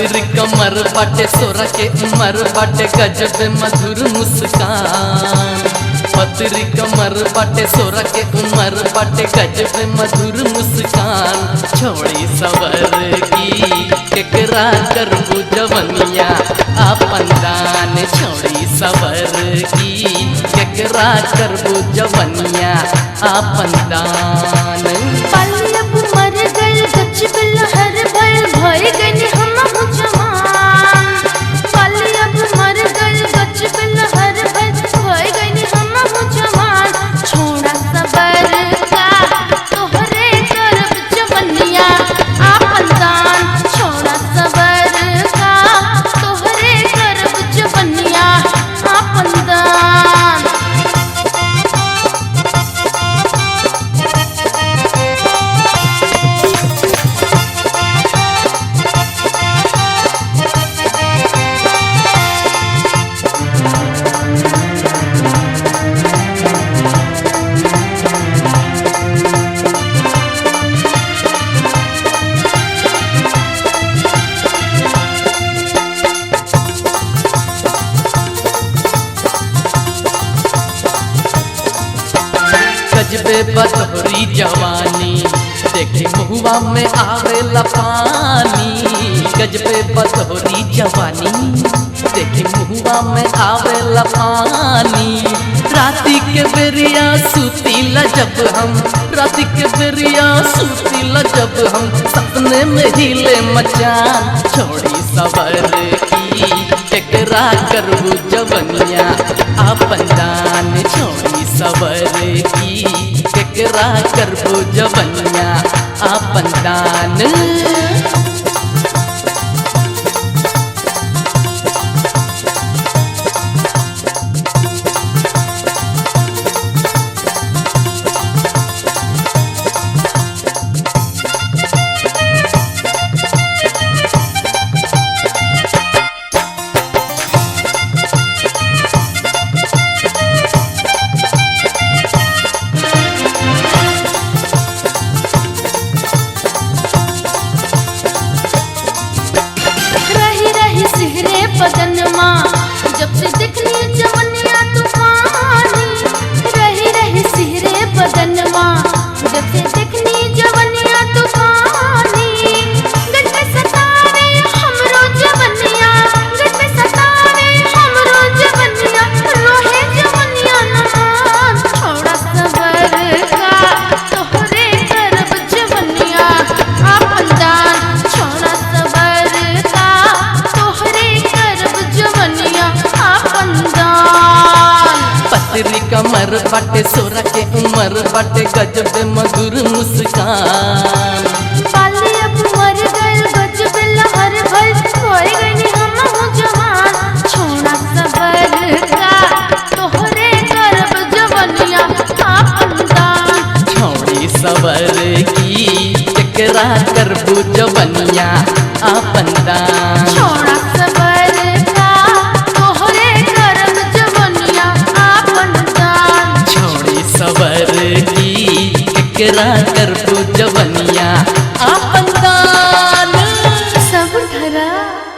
पतरी कमर बाटे सोरा के उमर बाटे गजब मधुर मुस्कान। पतरी कमर बाटे सोरा के उमर बाटे गजब मधुर मुस्कान। छोड़ी सवर की केकरा करबू जवनिया आपन दान। छोड़ी सवर की केकरा करबू जवनिया आपन दान। पल्लब मर गइल गजब लहर भइल भई गइनी हम जवान। पल्लब मर गइल गजब लहर भइल भई गइनी हम जवान। छोड़ा सबर का तोहरे करब जवनिया आपन दान। छोड़ा सबर का तोहरे करब जवनिया आपन दान। गजबे बतोरी जवानी देखी मुहुआ में आवेला पानी। गजबे बतोरी जवानी देखी मुहुआ में आवेला पानी। राती के बेरिया सुतीला जब हम, राती के बेरिया सुतीला जब हम, सपने में हिले मचान। छोड़ी सवर की केकरा करबू जवनिया आपन दान। छोड़ी सवर की केकरा करबू जवनिया आपन दान। बदनमा जब से दिखनी जवनिया तूफानी। रही रही सिहरे बदनमा जब से दिखनी जवनिया तूफानी। गट में सतावे हमरो जवनिया, गट में सतावे हमरो जवनिया। रोहे जवनिया नमान छोड़ा सबर का तोहरे करब जवनिया आपन दान। छोड़ा सबर का तोहरे जवनिया आपन दान। पतरी कमर बाटे सोरा के उमर बाटे गजब मधुर मुस्कान। पल्लब मर गइल गजब लहर भइल भई गइनी हम जवान। छोड़ा सबर का तोहरे करब जवनिया आपन दान। छोड़ी सवर की केकरा करबू जवनिया